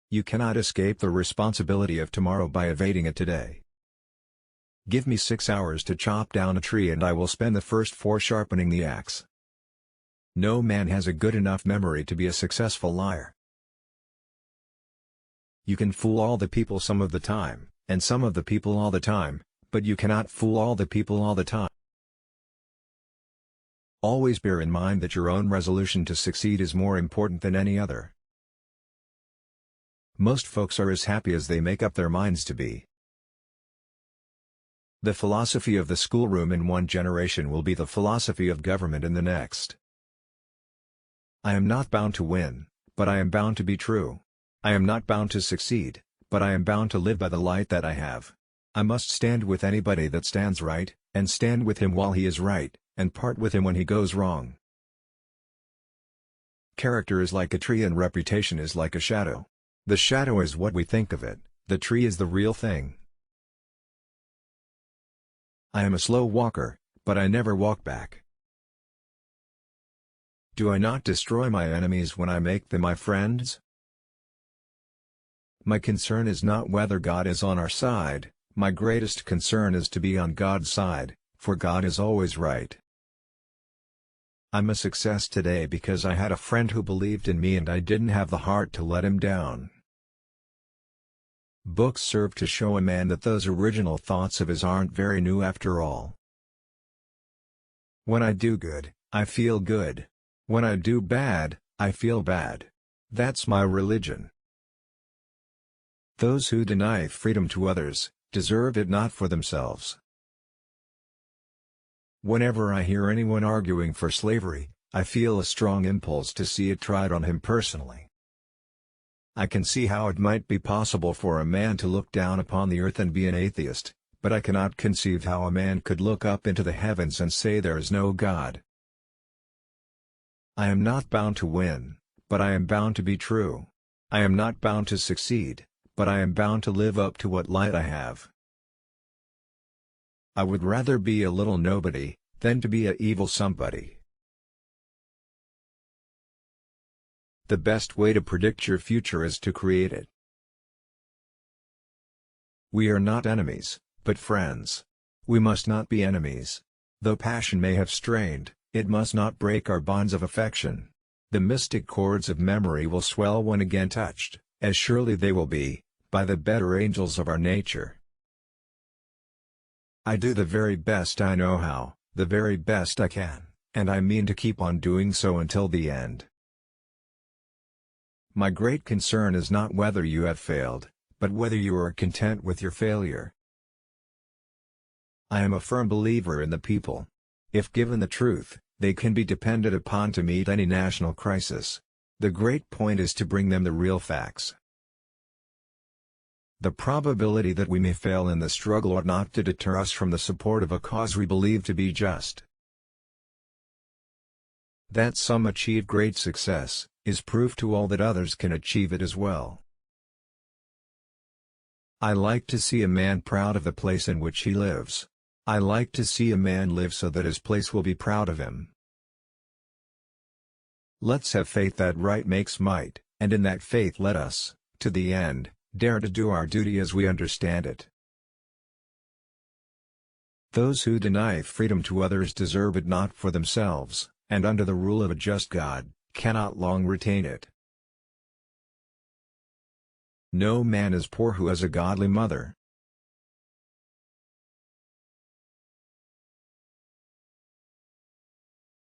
You cannot escape the responsibility of tomorrow by evading it today. Give me 6 hours to chop down a tree and I will spend the first 4 sharpening the axe. No man has a good enough memory to be a successful liar. You can fool all the people some of the time, and some of the people all the time, but you cannot fool all the people all the time. Always bear in mind that your own resolution to succeed is more important than any other. Most folks are as happy as they make up their minds to be. The philosophy of the schoolroom in one generation will be the philosophy of government in the next. I am not bound to win, but I am bound to be true. I am not bound to succeed, but I am bound to live by the light that I have. I must stand with anybody that stands right, and stand with him while he is right, and part with him when he goes wrong. Character is like a tree and reputation is like a shadow. The shadow is what we think of it, the tree is the real thing. I am a slow walker, but I never walk back. Do I not destroy my enemies when I make them my friends? My concern is not whether God is on our side, my greatest concern is to be on God's side, for God is always right. I'm a success today because I had a friend who believed in me and I didn't have the heart to let him down. Books serve to show a man that those original thoughts of his aren't very new after all. When I do good, I feel good. When I do bad, I feel bad. That's my religion. Those who deny freedom to others, deserve it not for themselves. Whenever I hear anyone arguing for slavery, I feel a strong impulse to see it tried on him personally. I can see how it might be possible for a man to look down upon the earth and be an atheist, but I cannot conceive how a man could look up into the heavens and say there is no God. I am not bound to win, but I am bound to be true. I am not bound to succeed, but I am bound to live up to what light I have. I would rather be a little nobody, than to be a evil somebody. The best way to predict your future is to create it. We are not enemies, but friends. We must not be enemies. Though passion may have strained, it must not break our bonds of affection. The mystic chords of memory will swell when again touched, as surely they will be, by the better angels of our nature. I do the very best I know how, the very best I can, and I mean to keep on doing so until the end. My great concern is not whether you have failed, but whether you are content with your failure. I am a firm believer in the people. If given the truth, they can be depended upon to meet any national crisis. The great point is to bring them the real facts. The probability that we may fail in the struggle ought not to deter us from the support of a cause we believe to be just. That some achieve great success, is proof to all that others can achieve it as well. I like to see a man proud of the place in which he lives. I like to see a man live so that his place will be proud of him. Let's have faith that right makes might, and in that faith let us, to the end, dare to do our duty as we understand it. Those who deny freedom to others deserve it not for themselves, and under the rule of a just God, cannot long retain it. No man is poor who has a godly mother.